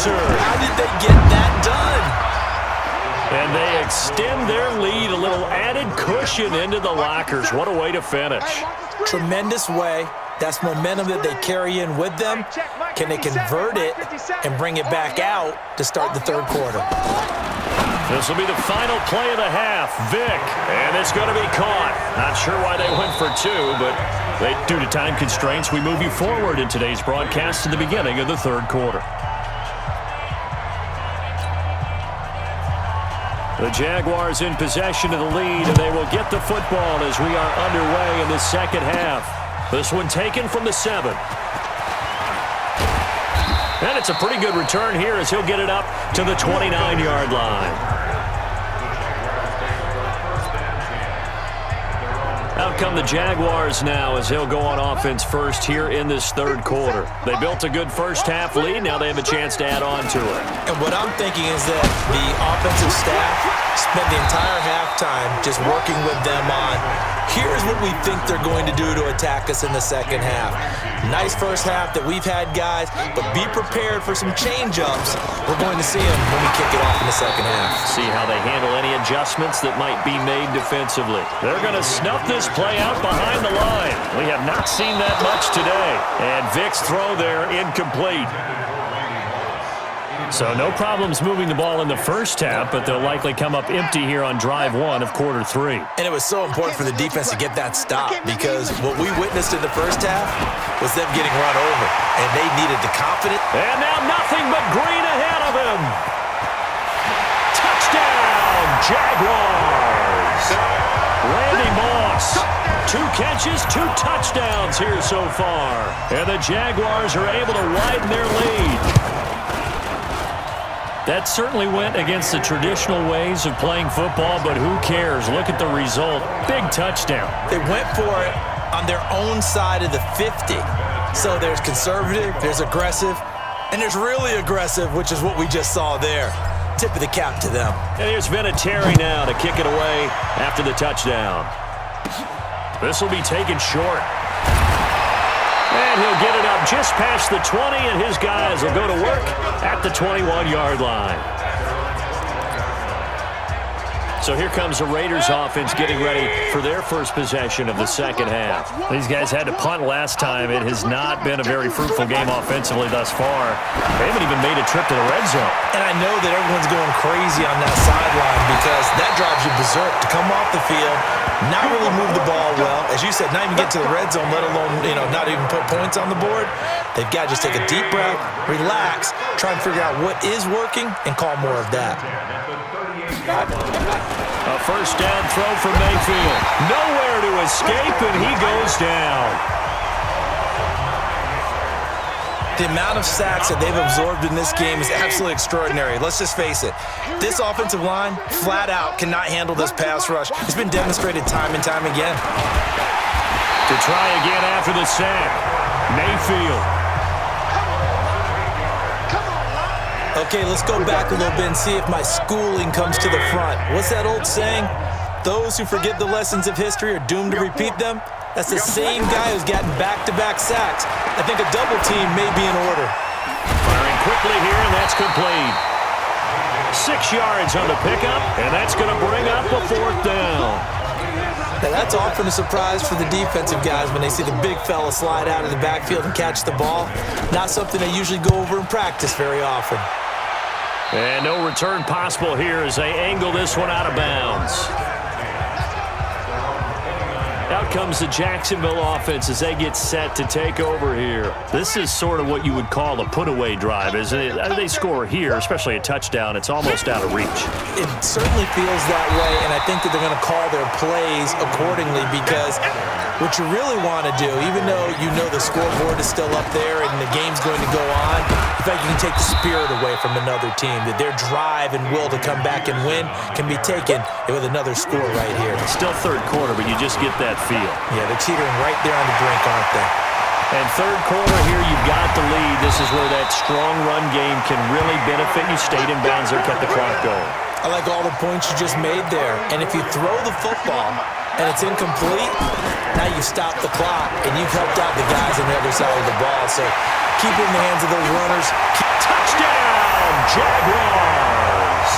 answer. How did they get that done? And they extend their lead, a little added cushion into the lockers. What a way to finish. Tremendous way. That's momentum that they carry in with them. Can they convert it and bring it back out to start the third quarter? This will be the final play of the half. Vick, and it's going to be caught. Not sure why they went for two, but due to time constraints, we move you forward in today's broadcast to the beginning of the third quarter. The Jaguars in possession of the lead, and they will get the football as we are underway in the second half. This one taken from the 7. And it's a pretty good return here as he'll get it up to the 29-yard line. Out come the Jaguars now as he'll go on offense first here in this third quarter. They built a good first-half lead. Now they have a chance to add on to it. And what I'm thinking is that the offensive staff spent the entire halftime just working with them on, here's what we think they're going to do to attack us in the second half. Nice first half that we've had, guys, but be prepared for some change-ups. We're going to see them when we kick it off in the second half. See how they handle any adjustments that might be made defensively. They're going to snuff this play out behind the line. We have not seen that much today. And Vick's throw there incomplete. So no problems moving the ball in the first half, but they'll likely come up empty here on drive 1 of quarter 3. And it was so important for the defense to get that stop because what we witnessed in the first half was them getting run over, and they needed the confidence. And now nothing but green ahead of him. Touchdown, Jaguars. Randy Moss. 2 catches, 2 touchdowns here so far. And the Jaguars are able to widen their lead. That certainly went against the traditional ways of playing football, but who cares? Look at the result. Big touchdown. They went for it on their own side of the 50. So there's conservative, there's aggressive, and there's really aggressive, which is what we just saw there. Tip of the cap to them. And here's Vinatieri now to kick it away after the touchdown. This will be taken short. And he'll get it up just past the 20, and his guys will go to work at the 21-yard line. So here comes the Raiders offense getting ready for their first possession of the second half. These guys had to punt last time. It has not been a very fruitful game offensively thus far. They haven't even made a trip to the red zone. And I know that everyone's going crazy on that sideline because that drives you berserk to come off the field, not really move the ball well. As you said, not even get to the red zone, let alone, not even put points on the board. They've got to just take a deep breath, relax, try and figure out what is working, and call more of that. A first down throw for Mayfield. Nowhere to escape, and he goes down. The amount of sacks that they've absorbed in this game is absolutely extraordinary. Let's just face it. This offensive line, flat out, cannot handle this pass rush. It's been demonstrated time and time again. To try again after the sack, Mayfield. Okay, let's go back a little bit and see if my schooling comes to the front. What's that old saying? Those who forget the lessons of history are doomed to repeat them. That's the same guy who's gotten back-to-back sacks. I think a double team may be in order. Firing quickly here, and that's complete. 6 yards on the pickup, and that's going to bring up a 4th down. Now that's often a surprise for the defensive guys when they see the big fella slide out of the backfield and catch the ball. Not something they usually go over in practice very often. And no return possible here as they angle this one out of bounds. Out comes the Jacksonville offense as they get set to take over here. This is sort of what you would call a put-away drive, isn't it? They score here, especially a touchdown. It's almost out of reach. It certainly feels that way, and I think that they're going to call their plays accordingly because what you really want to do, even though you know the scoreboard is still up there and the game's going to go on, in fact, you can take the spirit away from another team, that their drive and will to come back and win can be taken with another score right here. Still third quarter, but you just get that feel. Yeah, they're teetering right there on the brink, aren't they? And third quarter here, you've got the lead. This is where that strong run game can really benefit you. Stayed in bounds there, kept the clock going. I like all the points you just made there. And if you throw the football and it's incomplete, now you stop the clock and you've helped out the guys on the other side of the ball. So keep it in the hands of those runners. Touchdown! Jaguars.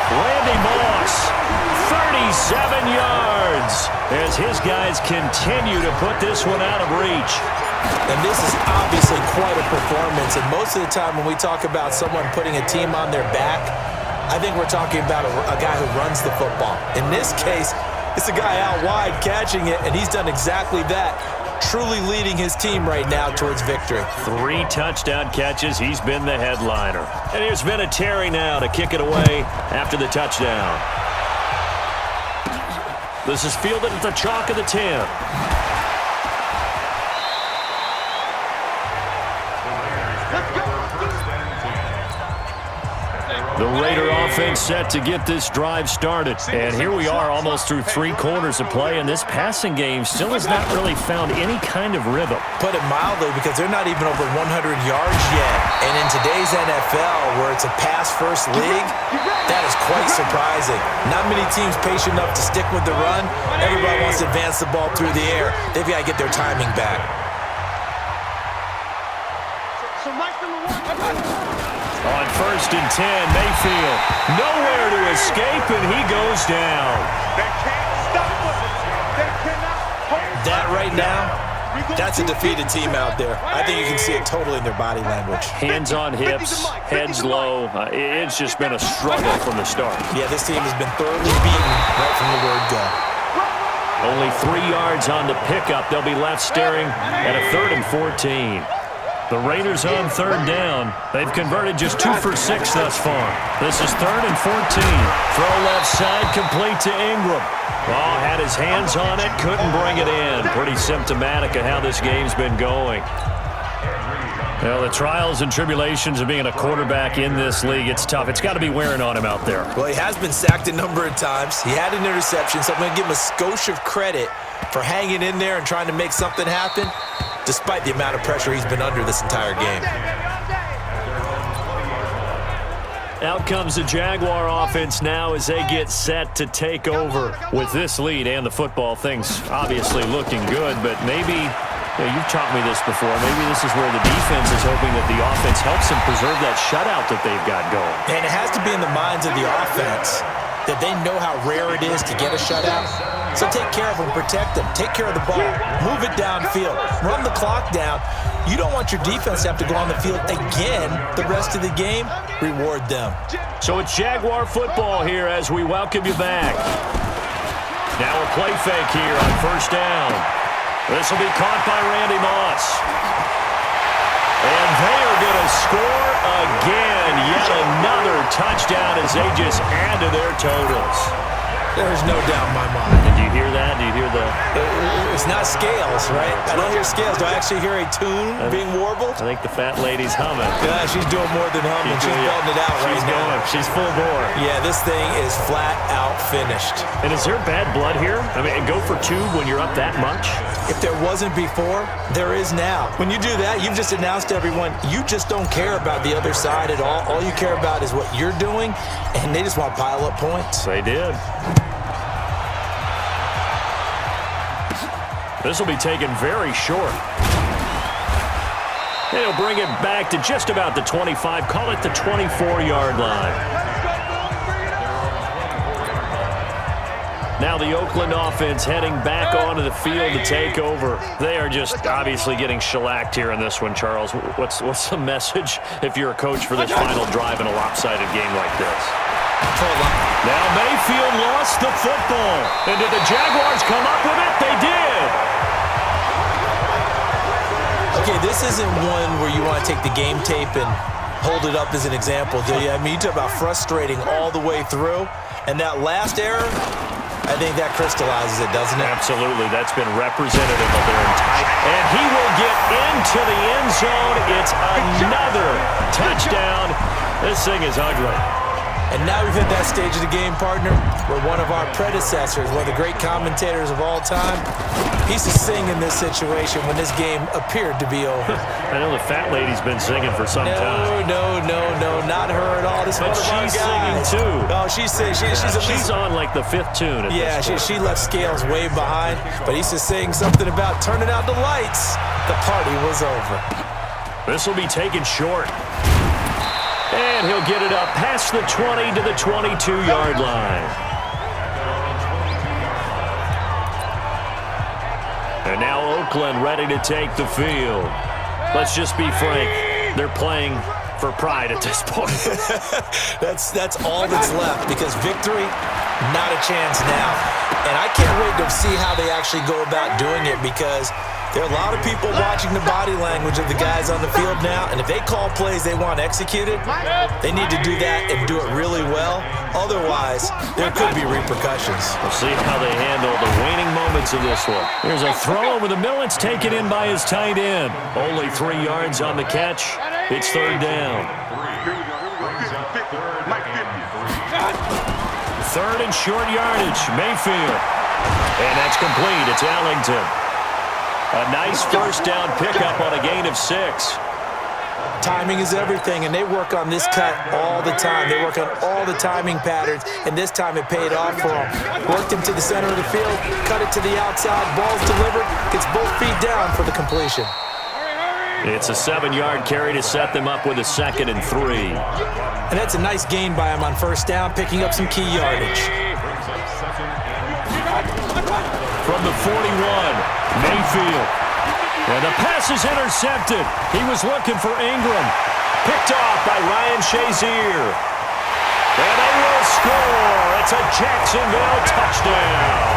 Randy Moss, 37 yards, as his guys continue to put this one out of reach. And this is obviously quite a performance. And most of the time when we talk about someone putting a team on their back, I think we're talking about a guy who runs the football. In this case, it's a guy out wide catching it, and he's done exactly that, truly leading his team right now towards victory. 3 touchdown catches. He's been the headliner. And here's Vinatieri now to kick it away after the touchdown. This is fielded at the chalk of the 10. The Raider offense set to get this drive started. And here we are almost through 3 quarters of play, and this passing game still has not really found any kind of rhythm. Put it mildly, because they're not even over 100 yards yet. And in today's NFL, where it's a pass-first league, that is quite surprising. Not many teams patient enough to stick with the run. Everybody wants to advance the ball through the air. They've got to get their timing back. On 1st and 10, Mayfield nowhere to escape, and he goes down. They can't stop us. They cannot hold That right now, that's a defeated team out there. I think you can see it totally in their body language. Hands on hips, heads low. It's just been a struggle from the start. Yeah, this team has been thoroughly beaten right from the word go. Only 3 yards on the pickup. They'll be left staring at a 3rd and 14. The Raiders on 3rd down. They've converted just 2 for 6 thus far. This is 3rd and 14. Throw left side, complete to Ingram. Oh, had his hands on it, couldn't bring it in. Pretty symptomatic of how this game's been going. Well, the trials and tribulations of being a quarterback in this league, it's tough. It's got to be wearing on him out there. Well, he has been sacked a number of times. He had an interception, so I'm going to give him a skosh of credit for hanging in there and trying to make something happen, despite the amount of pressure he's been under this entire game. Out comes the Jaguar offense now as they get set to take over. With this lead and the football, things obviously looking good, but maybe, you've taught me this before, maybe this is where the defense is hoping that the offense helps them preserve that shutout that they've got going. And it has to be in the minds of the offense that they know how rare it is to get a shutout. So take care of them, protect them, take care of the ball, move it downfield, run the clock down. You don't want your defense to have to go on the field again the rest of the game. Reward them. So it's Jaguar football here as we welcome you back. Now a play fake here on 1st down. This will be caught by Randy Moss. And they are going to score again. Yet another touchdown as they just add to their totals. There's no doubt in my mind. Did you hear that? Do you hear the... It's not scales, right? I don't hear scales. Do I actually hear a tune being warbled? I think the fat lady's humming. Yeah, she's doing more than humming. She's belting it out right now. She's full bore. Yeah, this thing is flat out finished. And is there bad blood here? I mean, go for 2 when you're up that much? If there wasn't before, there is now. When you do that, you've just announced to everyone, you just don't care about the other side at all. All you care about is what you're doing, and they just want to pile up points. They did. This will be taken very short. And he'll bring it back to just about the 25. Call it the 24-yard line. Now the Oakland offense heading back onto the field to take over. They are just obviously getting shellacked here in this one, Charles. What's the message if you're a coach for this final drive in a lopsided game like this? Now Mayfield lost the football. And did the Jaguars come up with it? They did. Okay, this isn't one where you want to take the game tape and hold it up as an example, do you? I mean, you talk about frustrating all the way through. And that last error, I think that crystallizes it, doesn't it? Absolutely. That's been representative of their entire... And he will get into the end zone. It's another touchdown. This thing is ugly. And now we've hit that stage of the game, partner, where one of our predecessors, one of the great commentators of all time, he's to sing in this situation when this game appeared to be over. I know the fat lady's been singing for some time. No, not her at all. This but she's singing too. Oh, she's on like the 5th tune. She left Scales way behind, but he's just saying something about turning out the lights. The party was over. This will be taken short. And he'll get it up past the 20 to the 22-yard line. And now Oakland ready to take the field. Let's just be frank. They're playing for pride at this point. That's all that's left, because victory, not a chance now. And I can't wait to see how they actually go about doing it, because there are a lot of people watching the body language of the guys on the field now, and if they call plays they want executed, they need to do that and do it really well. Otherwise, there could be repercussions. We'll see how they handle the waning moments of this one. Here's a throw over the middle. It's taken in by his tight end. Only 3 yards on the catch. It's third down. Third and short yardage. Mayfield. And that's complete. It's Ellington. A nice first down pickup on a gain of 6. Timing is everything, and they work on this cut all the time. They work on all the timing patterns, and this time it paid off for them. Worked him to the center of the field, cut it to the outside, ball's delivered, gets both feet down for the completion. It's a 7-yard carry to set them up with a 2nd and 3. And that's a nice gain by him on first down, picking up some key yardage. From the 41, Mayfield. And the pass is intercepted. He was looking for Ingram. Picked off by Ryan Shazier. And they will score. It's a Jacksonville touchdown.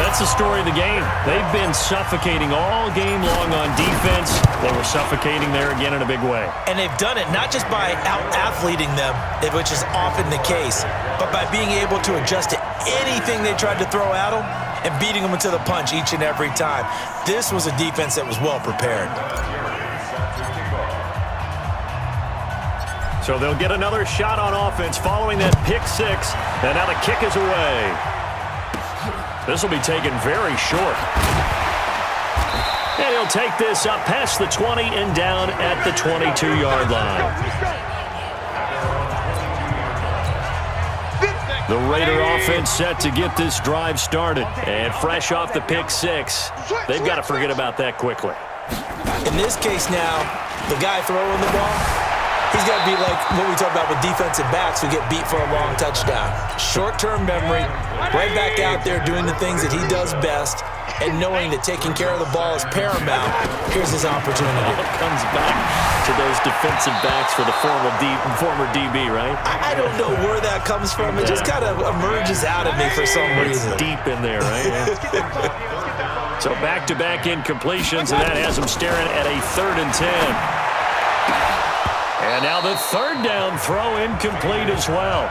That's the story of the game. They've been suffocating all game long on defense. They were suffocating there again in a big way. And they've done it not just by out-athleting them, which is often the case, but by being able to adjust to anything they tried to throw at them and beating them into the punch each and every time. This was a defense that was well prepared. So they'll get another shot on offense following that pick 6. And now the kick is away. This will be taken very short. And he'll take this up past the 20 and down at the 22-yard line. The Raider offense set to get this drive started. And fresh off the pick 6, they've got to forget about that quickly. In this case now, the guy throwing the ball, he's got to be like what we talk about with defensive backs who get beat for a long touchdown. Short-term memory, right back out there doing the things that he does best, and knowing that taking care of the ball is paramount. Here's his opportunity. It comes back to those defensive backs for the former DB, right? I don't know where that comes from. It just kind of emerges out of me for some reason. It's deep in there, right? Yeah. So back-to-back incompletions, and that has him staring at a 3rd and 10. And now the 3rd down throw incomplete as well.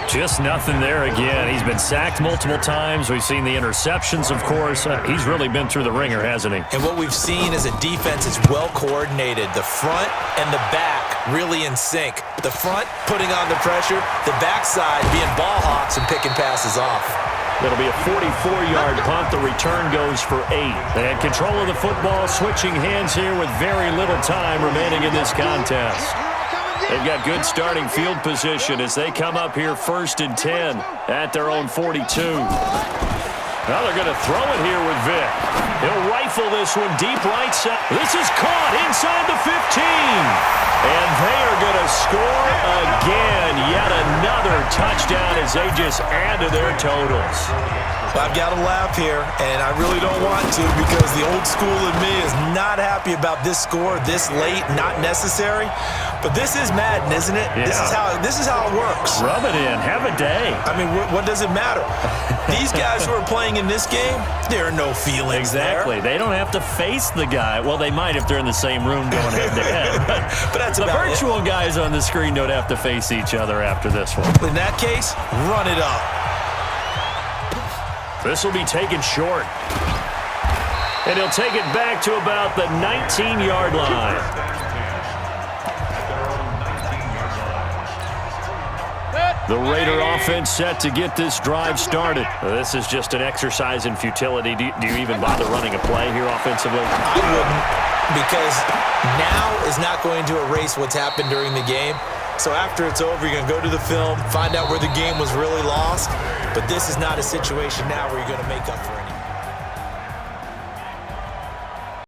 Just nothing there again. He's been sacked multiple times. We've seen the interceptions, of course. He's really been through the ringer, hasn't he? And what we've seen is a defense that's well coordinated. The front and the back really in sync. The front putting on the pressure, the backside being ball hawks and picking passes off. It'll be a 44-yard punt. The return goes for 8. They had control of the football, switching hands here with very little time remaining in this contest. They've got good starting field position as they come up here 1st and 10 at their own 42. Now they're going to throw it here with Vick. He'll rifle this one deep right side. This is caught inside the 15. And they are going to score again. Yet another touchdown as they just add to their totals. I've got to laugh here, and I really don't want to, because the old school in me is not happy about this score this late, not necessary. But this is Madden, isn't it? Yeah. This is how it works. Rub it in. Have a day. I mean, what does it matter? These guys who are playing in this game, there are no feelings Exactly. there. They don't have to face the guy. Well, they might if they're in the same room going head-to-head. But that's the about virtual guys on the screen don't have to face each other after this one. In that case, run it up. This will be taken short. And he'll take it back to about the 19-yard line. The Raider offense set to get this drive started. This is just an exercise in futility. Do you even bother running a play here offensively? I wouldn't, because now is not going to erase what's happened during the game. So after it's over, you're going to go to the film, find out where the game was really lost. But this is not a situation now where you're going to make up for anything.